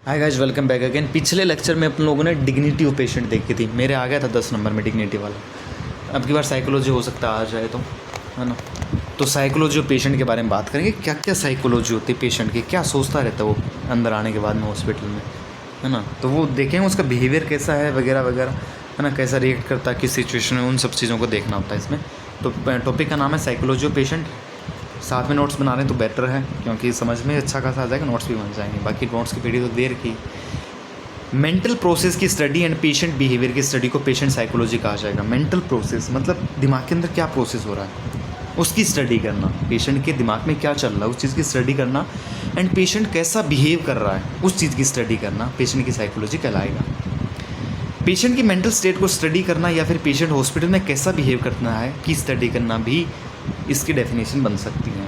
Hi guys, welcome back again. पिछले lecture में अपन लोगों ने डिग्निटी ऑफ पेशेंट देखी थी। मेरे आ गया था 10 नंबर में डिग्निटी वाला। अब की बार साइकोलॉजी हो सकता है आ जाए तो, है ना। तो साइकोलॉजी ऑफ पेशेंट के बारे में बात करेंगे। क्या क्या साइकोलॉजी होती है पेशेंट की, क्या सोचता रहता है वो अंदर आने के बाद में हॉस्पिटल में, है ना। तो वो देखेंगे उसका बिहेवियर कैसा है वगैरह वगैरह, है ना, कैसा रिएक्ट करता है किस सिचुएशन में, उन सब चीज़ों को देखना होता है इसमें। तो टॉपिक का नाम है साइकोलॉजी ऑफ पेशेंट। साथ में नोट्स बना रहे हैं तो बेटर है, क्योंकि समझ में अच्छा खासा आ जाएगा, नोट्स भी बन जाएंगे। बाकी नोट्स की पीढ़ी तो देर की। मेंटल प्रोसेस की स्टडी एंड पेशेंट बिहेवियर की स्टडी को पेशेंट साइकोलॉजी कहा जाएगा। मेंटल प्रोसेस मतलब दिमाग के अंदर क्या प्रोसेस हो रहा है उसकी स्टडी करना, पेशेंट के दिमाग में क्या चल रहा है उस चीज़ की स्टडी करना, एंड पेशेंट कैसा बिहेव कर रहा है उस चीज़ की स्टडी करना पेशेंट की साइकोलॉजी कहलाएगा। पेशेंट की मेंटल स्टेट को स्टडी करना या फिर पेशेंट हॉस्पिटल में कैसा बिहेव करना है की स्टडी करना भी इसकी डेफिनेशन बन सकती है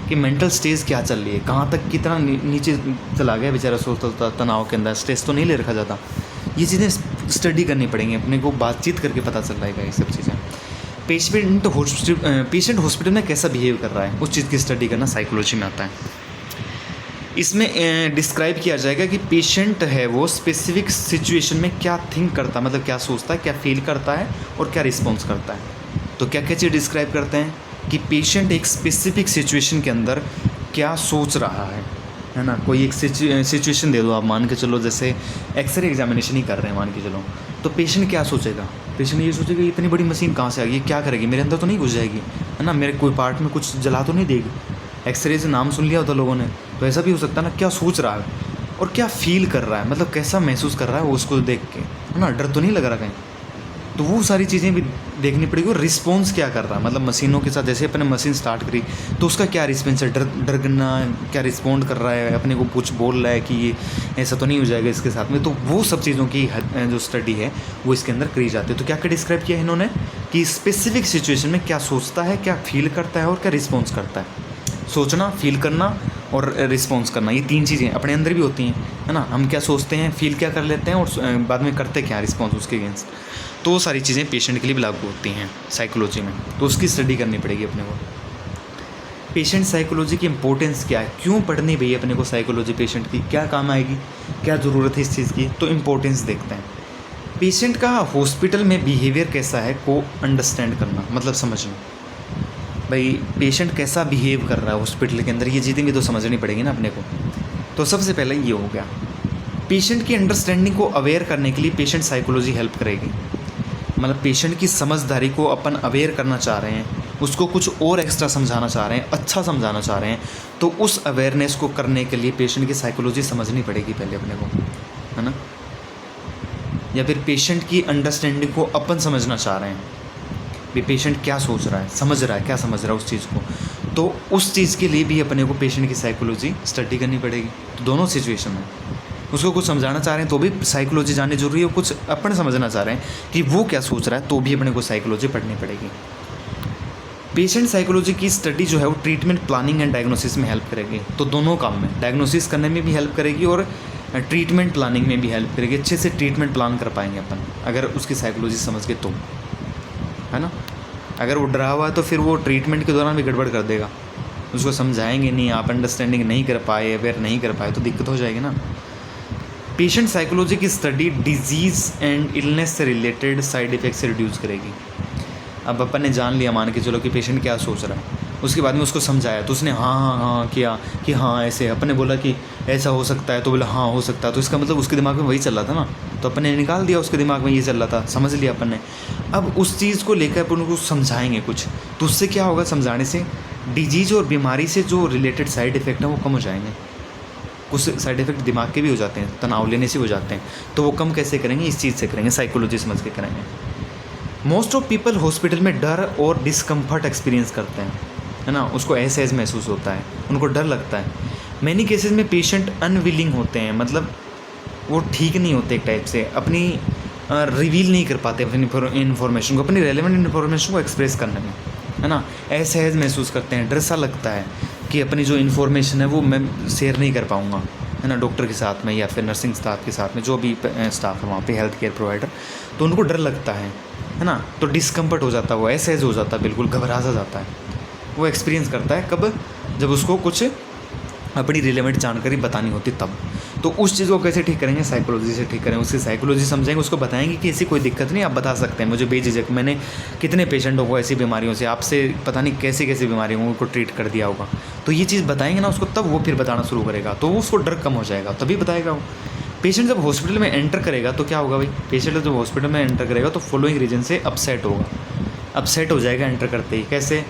कि मेंटल स्टेज क्या चल रही है, कहाँ तक कितना नीचे चला गया बेचारा, सोचता तनाव के अंदर, स्ट्रेस तो नहीं ले रखा जाता। ये चीज़ें स्टडी करनी पड़ेंगी अपने को, बातचीत करके पता चल जाएगा ये सब चीज़ें। पेशेंट हॉस्पिटल में कैसा बिहेव कर रहा है उस चीज़ की स्टडी करना साइकोलॉजी में आता है। इसमें डिस्क्राइब किया जाएगा कि पेशेंट है वो स्पेसिफिक सिचुएशन में क्या थिंक करता है, मतलब क्या सोचता है, क्या फील करता है और क्या रिस्पॉन्स करता है। तो क्या क्या चीज़ डिस्क्राइब करते हैं कि पेशेंट एक स्पेसिफिक सिचुएशन के अंदर क्या सोच रहा है ना। कोई एक सिचुएशन दे दो आप, मान के चलो जैसे एक्सरे एग्जामिनेशन ही कर रहे हैं मान के चलो, तो पेशेंट क्या सोचेगा, पेशेंट ये सोचेगा इतनी बड़ी मशीन कहाँ से आ गई, क्या करेगी, मेरे अंदर तो नहीं घुस जाएगी, है ना, मेरे कोई पार्ट में कुछ जला तो नहीं देगी। एक्सरे से नाम सुन लिया होता लोगों ने, तो ऐसा भी हो सकता है ना, क्या सोच रहा है और क्या फील कर रहा है, मतलब कैसा महसूस कर रहा है वो उसको देख के, है ना, डर तो नहीं लग रहा कहीं। तो वो सारी चीज़ें भी देखनी पड़ेगी। और रिस्पॉन्स क्या कर रहा है, मतलब मशीनों के साथ जैसे अपने मशीन स्टार्ट करी तो उसका क्या रिस्पॉन्स है, डर गना क्या रिस्पॉन्ड कर रहा है, अपने को कुछ बोल रहा है कि ये ऐसा तो नहीं हो जाएगा इसके साथ में। तो वो सब चीज़ों की जो स्टडी है वो इसके अंदर करी जाती है। तो क्या क्या डिस्क्राइब किया है इन्होंने कि स्पेसिफिक सिचुएशन में क्या सोचता है, क्या फील करता है और क्या रिस्पॉन्स करता है। सोचना, फील करना और रिस्पॉन्स करना, ये तीन चीज़ें अपने अंदर भी होती हैं, है ना। हम क्या सोचते हैं, फील क्या कर लेते हैं और बाद में करते क्या रिस्पॉन्स उसके अगेंस्ट। तो वो सारी चीज़ें पेशेंट के लिए भी लागू होती हैं साइकोलॉजी में, तो उसकी स्टडी करनी पड़ेगी अपने को। पेशेंट साइकोलॉजी की इंपॉर्टेंस क्या है, क्यों पढ़नी भई अपने को साइकोलॉजी, पेशेंट की क्या काम आएगी, क्या ज़रूरत है इस चीज़ की। तो इम्पोर्टेंस देखते हैं। पेशेंट का हॉस्पिटल में बिहेवियर कैसा है को अंडरस्टैंड करना, मतलब समझना भाई पेशेंट कैसा बिहेव कर रहा है हॉस्पिटल के अंदर, ये चीज़ें भी तो समझनी पड़ेगी ना अपने को। तो सबसे पहले ये हो गया, पेशेंट की अंडरस्टैंडिंग को अवेयर करने के लिए पेशेंट साइकोलॉजी हेल्प करेगी। मतलब पेशेंट की समझदारी को अपन अवेयर करना चाह रहे हैं, उसको कुछ और एक्स्ट्रा समझाना चाह रहे हैं, अच्छा समझाना चाह रहे हैं, तो उस अवेयरनेस को करने के लिए पेशेंट की साइकोलॉजी समझनी पड़ेगी पहले अपने को, है ना। या फिर पेशेंट की अंडरस्टैंडिंग को अपन समझना चाह रहे हैं, भी पेशेंट क्या सोच रहा है, समझ रहा है, क्या समझ रहा है उस चीज़ को, तो उस चीज़ के लिए भी अपने को पेशेंट की साइकोलॉजी स्टडी करनी पड़ेगी। तो दोनों सिचुएशन में उसको कुछ समझाना चाह रहे हैं तो भी साइकोलॉजी जाननी जरूरी है, कुछ अपन समझना चाह रहे हैं कि वो क्या सोच रहा है तो भी अपने को साइकोलॉजी पढ़नी पड़ेगी। पेशेंट साइकोलॉजी की स्टडी जो है वो ट्रीटमेंट प्लानिंग एंड डायग्नोसिस में हेल्प करेगी। तो दोनों काम में, डायग्नोसिस करने में भी हेल्प करेगी और ट्रीटमेंट प्लानिंग में भी हेल्प करेगी। अच्छे से ट्रीटमेंट प्लान कर पाएंगे अपन अगर उसकी साइकोलॉजी समझ के, तो है ना। अगर वो डरा हुआ है तो फिर वो ट्रीटमेंट के दौरान भी गड़बड़ कर देगा, उसको समझाएंगे नहीं, आप अंडरस्टैंडिंग नहीं कर पाए, अवेयर नहीं कर पाए तो दिक्कत हो जाएगी ना। पेशेंट साइकोलॉजी की स्टडी डिजीज़ एंड इलनेस से रिलेटेड साइड इफ़ेक्ट से रिड्यूस करेगी। अब अपन ने जान लिया मान के चलो कि पेशेंट क्या सोच रहा है, उसके बाद में उसको समझाया तो उसने हाँ किया कि हाँ ऐसे, अपन ने बोला कि ऐसा हो सकता है तो बोला हाँ हो सकता है, तो इसका मतलब उसके दिमाग में वही चल रहा था ना, तो अपन ने निकाल दिया उसके दिमाग में ये चल रहा था, समझ लिया अपन ने। अब उस चीज़ को लेकर अपन उनको समझाएंगे कुछ, तो उससे क्या होगा, समझाने से डिजीज़ और बीमारी से जो रिलेटेड साइड इफ़ेक्ट हैं वो कम हो जाएंगे। कुछ साइड इफ़ेक्ट दिमाग के भी हो जाते हैं, तनाव लेने से हो जाते हैं, तो वो कम कैसे करेंगे, इस चीज़ से करेंगे, साइकोलॉजी समझ के करेंगे। मोस्ट ऑफ पीपल हॉस्पिटल में डर और डिस्कम्फर्ट एक्सपीरियंस करते हैं, है ना, उसको असहज महसूस होता है, उनको डर लगता है। मैनी केसेस में पेशेंट अनविलिंग होते हैं, मतलब वो ठीक नहीं होते एक टाइप से, अपनी रिवील नहीं कर पाते अपनी इन्फॉर्मेशन को, अपनी रेलेवेंट इन्फॉर्मेशन को एक्सप्रेस करने में, है ना, असहज महसूस करते हैं, डर सा लगता है कि अपनी जो इन्फॉर्मेशन है वो मैं शेयर नहीं कर पाऊँगा, है ना, डॉक्टर के साथ में या फिर नर्सिंग स्टाफ के साथ में, जो भी स्टाफ है वहाँ पे, हेल्थ केयर प्रोवाइडर, तो उनको डर लगता है ना, तो डिस्कम्फर्ट हो जाता है, वो असहज हो जाता है, बिल्कुल घबरा सा जाता है, वो एक्सपीरियंस करता है। कब, जब उसको कुछ अपनी रिलेवेंट जानकारी बतानी होती तब। तो उस चीज़ को कैसे ठीक करेंगे, साइकोलॉजी से ठीक करेंगे, उसकी साइकोलॉजी समझेंगे, उसको बताएंगे कि ऐसी कोई दिक्कत नहीं, आप बता सकते हैं मुझे बेझिझक। मैंने कितने पेशेंटों को ऐसी बीमारियों से, आपसे पता नहीं कैसी कैसी बीमारियों को उनको ट्रीट कर दिया होगा। तो ये चीज़ बताएंगे ना उसको, तब वो फिर बताना शुरू करेगा, तो उसको डर कम हो जाएगा, तभी बताएगा वो। पेशेंट जब हॉस्पिटल में एंटर करेगा तो क्या होगा भाई, पेशेंट जब हॉस्पिटल में एंटर करेगा तो फॉलोइंग रीजन से अपसेट होगा, अपसेट हो जाएगा एंटर करते ही। कैसे,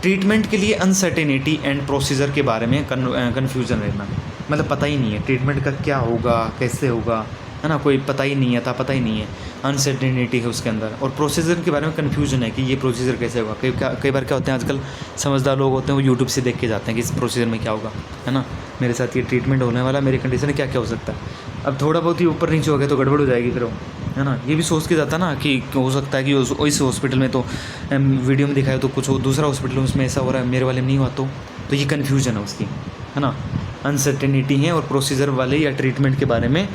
ट्रीटमेंट के लिए अनसर्टेनिटी एंड प्रोसीजर के बारे में कन्फ्यूजन रहना, मतलब पता ही नहीं है ट्रीटमेंट का क्या होगा, कैसे होगा, है ना, कोई पता ही नहीं है, था पता ही नहीं है, अनसर्टेनिटी है उसके अंदर। और प्रोसीजर के बारे में कन्फ्यूजन है कि ये प्रोसीजर कैसे होगा। कई बार क्या होते हैं, आजकल समझदार लोग होते हैं, वो यूट्यूब से देख के जाते हैं कि इस प्रोसीजर में क्या होगा, है ना, मेरे साथ ये ट्रीटमेंट होने वाला, मेरी कंडीशन क्या क्या हो सकता है। अब थोड़ा बहुत ही ऊपर नीचे हो गया तो गड़बड़ हो जाएगी फिर वो, है ना। ये भी सोच के जाता ना कि हो सकता है कि इस हॉस्पिटल में तो वीडियो में दिखाया तो कुछ दूसरा हॉस्पिटल उसमें ऐसा हो रहा है, मेरे वाले में नहीं हुआ तो ये कन्फ्यूजन है उसकी, है ना, अनसर्टेनिटी है। और प्रोसीजर वाले या ट्रीटमेंट के बारे में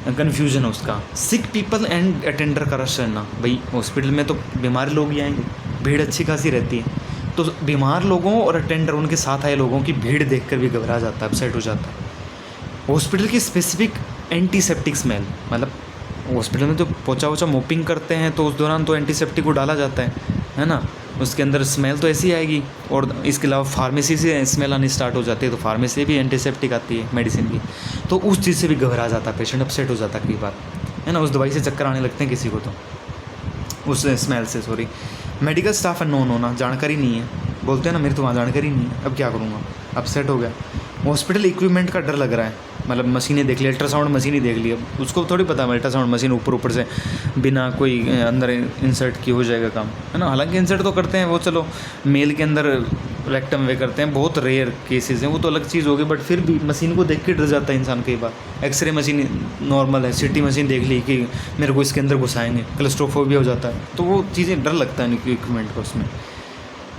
कन्फ्यूजन है उसका। सिक पीपल एंड अटेंडर का रश रहना, भाई हॉस्पिटल में तो बीमार लोग ही आएंगे, भीड़ अच्छी खासी रहती है, तो बीमार लोगों और अटेंडर उनके साथ आए लोगों की भीड़ देखकर भी घबरा जाता है, अपसेट हो जाता है। हॉस्पिटल की स्पेसिफिक एंटीसेप्टिक स्मेल, मतलब हॉस्पिटल में तो पोछा वोछा मोपिंग करते हैं तो उस दौरान तो एंटीसेप्टिक को डाला जाता है ना, उसके अंदर स्मेल तो ऐसी आएगी। और इसके अलावा फार्मेसी से स्मेल आनी स्टार्ट हो जाती है, तो फार्मेसी भी एंटीसेप्टिक आती है मेडिसिन की, तो उस चीज़ से भी घबरा जाता है पेशेंट, अपसेट हो जाता है कई बार, है ना, उस दवाई से चक्कर आने लगते हैं किसी को, तो उस स्मेल से। सॉरी, मेडिकल स्टाफ अननोन होना, जानकारी नहीं है, बोलते हैं ना मेरी तो वहाँ जानकारी नहीं है, अब क्या करूँगा, अपसेट हो गया। हॉस्पिटल इक्विपमेंट का डर लग रहा है, मतलब मशीनें देख ली, अल्ट्रासाउंड मशीन ही देख ली, अब उसको थोड़ी पता है अल्ट्रासाउंड मशीन ऊपर से बिना कोई अंदर इंसर्ट की हो जाएगा काम, है ना। हालांकि इंसर्ट तो करते हैं वो, चलो मेल के अंदर रेक्टम वे करते हैं, बहुत रेयर केसेस हैं, वो तो अलग चीज़ होगी, बट फिर भी मशीन को देख के डर जाता है इंसान कई बार। एक्सरे मशीन नॉर्मल है, सीटी मशीन देख ली कि मेरे को इसके अंदर घुसाएंगे, क्लस्ट्रोफोबिया हो जाता है, तो वो चीज़ें डर लगता है इक्विपमेंट को उसमें।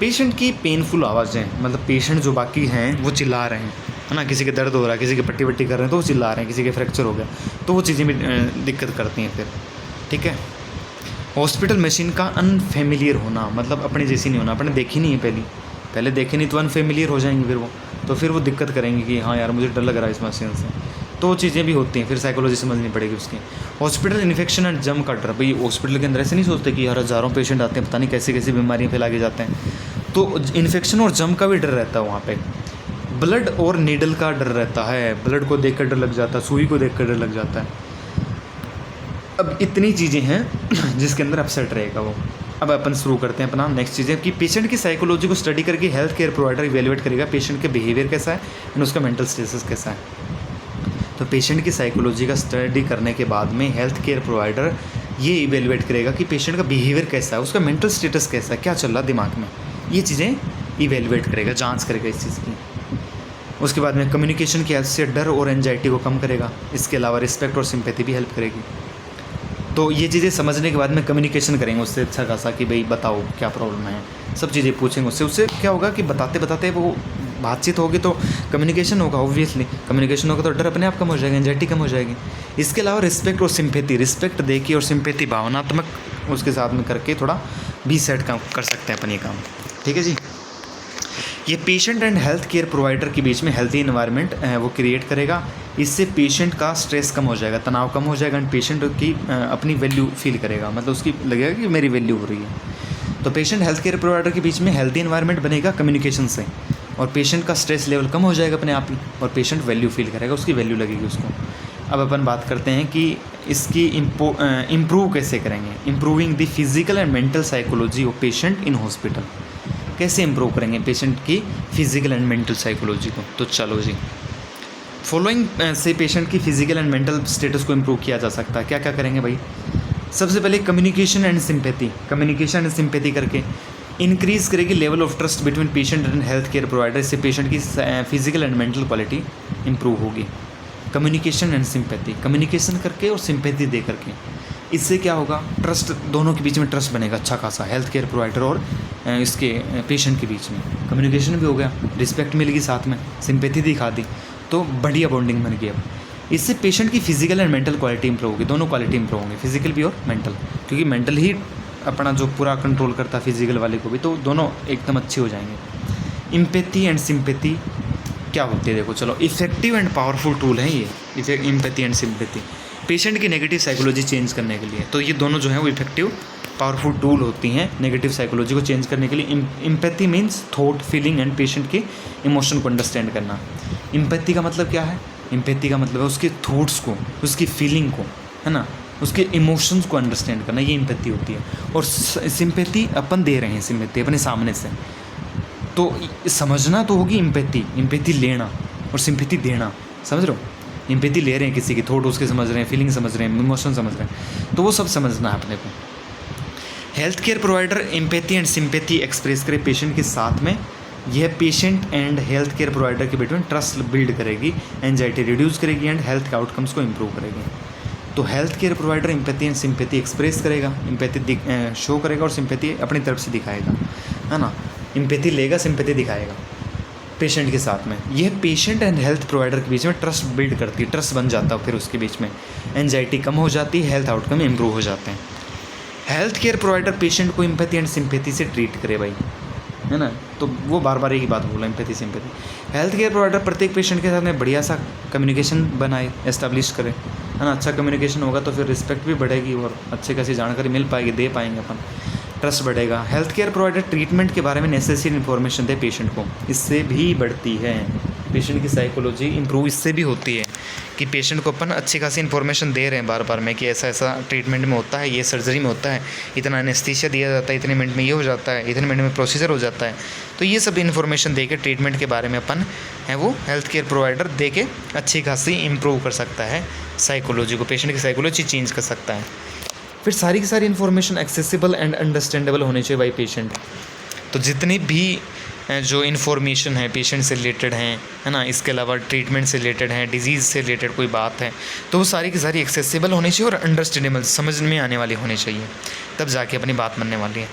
पेशेंट की पेनफुल आवाज़ें, मतलब पेशेंट जो बाकी हैं वो चिल्ला रहे हैं, है ना, किसी के दर्द हो रहा है, किसी के पट्टी वट्टी कर रहे हैं तो वो चिल्ला रहे हैं, किसी के फ्रैक्चर हो गया, तो वो चीज़ें भी दिक्कत करती हैं फिर, ठीक है। हॉस्पिटल मशीन का अनफेमिलियर होना, मतलब अपने जैसी नहीं होना, अपने देखी नहीं है पहले देखी नहीं तो अनफेमिलियर हो जाएंगी फिर वो, तो फिर वो दिक्कत करेंगे कि हाँ यार मुझे डर लग रहा है इस मशीन से, तो वो चीज़ें भी होती हैं, फिर साइकोलॉजी समझनी पड़ेगी उसकी। हॉस्पिटल इन्फेक्शन एंड जम का डर, भाई हॉस्पिटल के अंदर ऐसे नहीं सोचते कि यार हज़ारों पेशेंट आते हैं, पता नहीं कैसी कैसी बीमारियाँ फैला के जाते हैं, तो इन्फेक्शन और जम का भी डर रहता है वहाँ पे। ब्लड और नीडल का डर रहता है, ब्लड को देख कर डर लग जाता है, सुई को देख कर डर लग जाता है। अब इतनी चीज़ें हैं जिसके अंदर अपसेट रहेगा वो। अब अपन शुरू करते हैं अपना नेक्स्ट चीज़ें कि पेशेंट की साइकोलॉजी को स्टडी करके हेल्थ केयर प्रोवाइडर इवेलुएट करेगा पेशेंट के बिहेवियर कैसा है एंड उसका मेंटल स्टेटस कैसा है। तो पेशेंट की साइकोलॉजी का स्टडी करने के बाद में हेल्थ केयर प्रोवाइडर ये इवेलुएट करेगा कि पेशेंट का बिहेवियर कैसा है, उसका मेंटल स्टेटस कैसा है, क्या चल रहा दिमाग में, ये चीज़ें इवेलुएट करेगा, जांच करेगा इस चीज़ की। उसके बाद में कम्युनिकेशन की हेल्प से डर और एंजाइटी को कम करेगा, इसके अलावा रिस्पेक्ट और सिंपैथी भी हेल्प करेगी। तो ये चीज़ें समझने के बाद में कम्युनिकेशन करेंगे उससे अच्छा खासा कि भाई बताओ क्या प्रॉब्लम है, सब चीज़ें पूछेंगे उससे क्या होगा कि बताते बताते वो बातचीत होगी तो कम्युनिकेशन होगा, ऑब्वियसली कम्युनिकेशन होगा तो डर अपने आप कम हो जाएगा, एंजाइटी कम हो जाएगी। इसके अलावा रिस्पेक्ट और सिंपैथी, रिस्पेक्ट देखिए और सिंपैथी भावनात्मक उसके साथ में करके थोड़ा 20 सेट काम कर सकते हैं अपन ये काम, ठीक है जी। ये patient and health care provider के बीच में हेल्थी इन्वायरमेंट वो क्रिएट करेगा, इससे पेशेंट का स्ट्रेस कम हो जाएगा, तनाव कम हो जाएगा एंड पेशेंट की अपनी वैल्यू फील करेगा, मतलब उसकी लगेगा कि मेरी वैल्यू हो रही है। तो पेशेंट हेल्थ केयर प्रोवाइडर के बीच में हेल्थी इन्वायरमेंट बनेगा कम्युनिकेशन से, और पेशेंट का स्ट्रेस लेवल कम हो जाएगा अपने आप ही, और पेशेंट वैल्यू फील करेगा, उसकी वैल्यू लगेगी उसको। अब अपन बात करते हैं कि इसकी इम्प्रूव कैसे करेंगे, improving the physical and mental psychology of patient in hospital. कैसे इम्प्रूव करेंगे पेशेंट की फिजिकल एंड मेंटल साइकोलॉजी को, तो चलो जी फॉलोइंग से पेशेंट की फिजिकल एंड मेंटल स्टेटस को इम्प्रूव किया जा सकता है। क्या क्या करेंगे भाई, सबसे पहले communication and sympathy, communication and sympathy करके इंक्रीज़ करेगी level of trust between patient and health care provider, इससे पेशेंट की physical and mental quality improve होगी। कम्युनिकेशन एंड सिंपैथी, कम्युनिकेशन करके और सिंपैथी दे करके, इससे क्या होगा, ट्रस्ट, दोनों के बीच में ट्रस्ट बनेगा अच्छा खासा, हेल्थ केयर प्रोवाइडर और इसके पेशेंट के बीच में। कम्युनिकेशन भी हो गया, रिस्पेक्ट मिलेगी, साथ में सिंपैथी दिखा दी, तो बढ़िया बॉन्डिंग बन गई। अब इससे पेशेंट की physical and mental quality improve होगी, दोनों क्वालिटी इंप्रूव होंगी, फिजिकल भी और मेंटल, क्योंकि मेंटल ही अपना जो पूरा कंट्रोल करता है फिजिकल वाले को भी, तो दोनों एकदम अच्छे हो जाएंगे। एम्पैथी एंड सिंपैथी क्या होती है देखो, चलो इफेक्टिव एंड पावरफुल टूल है ये एम्पैथी एंड सिंपैथी पेशेंट की नेगेटिव साइकोलॉजी चेंज करने के लिए। तो ये दोनों जो है वो इफेक्टिव पावरफुल टूल होती हैं नेगेटिव साइकोलॉजी को चेंज करने के लिए। Empathy means thought, feeling and patient के इमोशन को अंडरस्टैंड करना। एम्पैथी का मतलब क्या है? एम्पैथी का मतलब है उसके थॉट्स को, उसकी फीलिंग को, है ना, उसके इमोशंस को अंडरस्टैंड करना, ये एम्पैथी होती है। और सिंपैथी अपन दे रहे हैं, सिंपैथी अपने सामने से, तो समझना तो होगी एम्पैथी, एम्पैथी लेना और सिंपैथी देना, समझ रहे हो? एम्पैथी ले रहे हैं किसी की, थॉट उसके समझ रहे हैं, फीलिंग समझ रहे हैं, इमोशन समझ रहे हैं, तो वो सब समझना है अपने को। Health care provider empathy and sympathy express करे पेशेंट के साथ में, यह patient and health care provider के बीच में ट्रस्ट बिल्ड करेगी, एंजाइटी रिड्यूस करेगी एंड हेल्थ के आउटकम्स को इम्प्रूव करेगी। तो health care provider empathy and sympathy express करेगा, एम्पैथी शो करेगा और सिंपैथी अपनी तरफ से दिखाएगा, है ना। एम्पैथी लेगा, सिंपैथी दिखाएगा पेशेंट के साथ में। यह पेशेंट एंड हेल्थ प्रोवाइडर के बीच में ट्रस्ट बिल्ड करती है, ट्रस्ट बन जाता है फिर उसके बीच में, एंजाइटी कम हो जाती है, हेल्थ आउटकम इम्प्रूव हो जाते हैं। हेल्थ केयर प्रोवाइडर पेशेंट को एम्पैथी एंड सिंपैथी से ट्रीट करे भाई, है ना। तो वो बार बार एक ही बात बोला, empathy sympathy. Health care provider प्रत्येक पेशेंट के साथ में बढ़िया सा कम्युनिकेशन बनाए, एस्टैब्लिश करे, है ना। अच्छा कम्युनिकेशन होगा तो फिर रिस्पेक्ट भी बढ़ेगी और अच्छे खासी जानकारी मिल पाएगी, दे पाएंगे अपन, ट्रस्ट बढ़ेगा। हेल्थ केयर प्रोवाइडर ट्रीटमेंट के बारे में नेसेसरी इन्फॉर्मेशन दे पेशेंट को, इससे भी बढ़ती है पेशेंट की साइकोलॉजी, इंप्रूव इससे भी होती है कि पेशेंट को अपन अच्छी खासी इन्फॉर्मेशन दे रहे हैं बार बार में कि ऐसा ऐसा ट्रीटमेंट में होता है, ये सर्जरी में होता है, इतना एनेस्थीसिया दिया जाता है, इतने मिनट में ये हो जाता है, इतने मिनट में प्रोसीजर हो जाता है। तो ये सब इन्फॉर्मेशन दे के ट्रीटमेंट के बारे में अपन है वो हेल्थ केयर प्रोवाइडर दे के अच्छी खासी इम्प्रूव कर सकता है साइकोलॉजी को, पेशेंट की साइकोलॉजी चेंज कर सकता है। फिर सारी की सारी इन्फॉर्मेशन एक्सेसिबल एंड अंडरस्टैंडेबल होनी चाहिए बाई पेशेंट। तो जितनी भी जो इन्फॉर्मेशन है पेशेंट से रिलेटेड हैं, है ना, इसके अलावा ट्रीटमेंट से रिलेटेड हैं, डिजीज़ से रिलेटेड कोई बात है, तो वो सारी की सारी एक्सेसिबल होनी चाहिए और अंडरस्टैंडेबल, समझ में आने वाली होनी चाहिए, तब जाके अपनी बात बनने वाली है।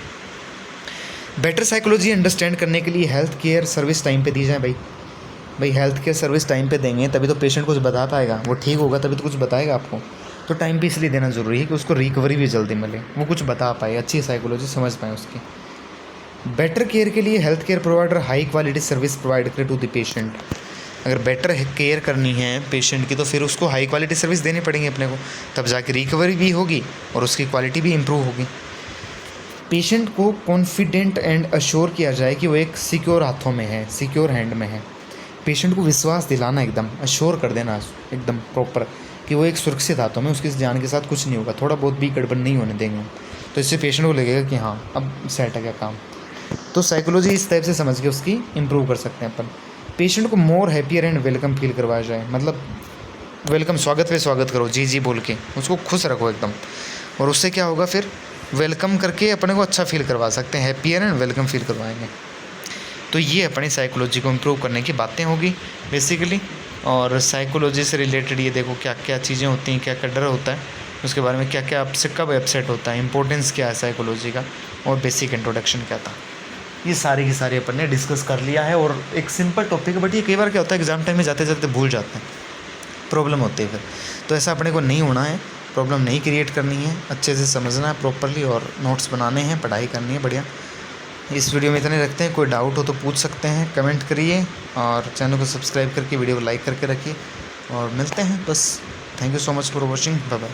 बेटर साइकोलॉजी अंडरस्टैंड करने के लिए हेल्थ केयर सर्विस टाइम पे दी जाए भाई हेल्थ केयर सर्विस टाइम पे देंगे तभी तो पेशेंट कुछ बता पाएगा, वो ठीक होगा तभी तो कुछ बताएगा आपको। तो टाइम पे इसलिए देना ज़रूरी है कि उसको रिकवरी भी जल्दी मिले, वो कुछ बता पाए, अच्छी साइकोलॉजी समझ पाए उसकी। बेटर केयर के लिए health care provider high quality service provide करे टू द पेशेंट। अगर बेटर केयर करनी है पेशेंट की तो फिर उसको हाई क्वालिटी सर्विस देनी पड़ेगी अपने को, तब जाके रिकवरी भी होगी और उसकी क्वालिटी भी इम्प्रूव होगी। पेशेंट को कॉन्फिडेंट एंड अश्योर किया जाए कि वो एक सिक्योर हाथों में है, सिक्योर हैंड में है। पेशेंट को विश्वास दिलाना, एकदम अश्योर कर देना एकदम प्रॉपर कि वो एक सुरक्षित हाथों में, उसकी जान के साथ कुछ नहीं होगा, थोड़ा बहुत भी गड़बड़ नहीं होने देंगे। तो इससे पेशेंट को लगेगा कि हाँ अब सेट है क्या काम। तो साइकोलॉजी इस टाइप से समझ के उसकी इम्प्रूव कर सकते हैं अपन। पेशेंट को more happier and welcome feel करवाया जाए, मतलब वेलकम, स्वागत पे स्वागत करो, जी जी बोल के उसको खुश रखो एकदम, और उससे क्या होगा फिर वेलकम करके अपने को अच्छा फील करवा सकते हैं, हैप्पियर एंड वेलकम फील करवाएंगे। तो ये अपनी साइकोलॉजी को इम्प्रूव करने की बातें होगी बेसिकली। और साइकोलॉजी से रिलेटेड ये देखो क्या क्या चीज़ें होती हैं, क्या क्या डर होता है, उसके बारे में क्या क्या आपसे कब अपसेट होता है, इंपॉर्टेंस क्या है साइकोलॉजी का, और बेसिक इंट्रोडक्शन क्या था, ये सारी की सारी अपन ने डिस्कस कर लिया है। और एक सिंपल टॉपिक है, बट ये कई बार क्या होता है एग्जाम टाइम में जाते जाते भूल जाते हैं, प्रॉब्लम होती है फिर। तो ऐसा अपने को नहीं होना है, प्रॉब्लम नहीं क्रिएट करनी है, अच्छे से समझना है प्रॉपरली और नोट्स बनाने हैं, पढ़ाई करनी है बढ़िया। इस वीडियो में इतने रखते हैं, कोई डाउट हो तो पूछ सकते हैं, कमेंट करिए और चैनल को सब्सक्राइब करके वीडियो को लाइक करके रखिए और मिलते हैं बस। Thank you so much for watching, bye bye.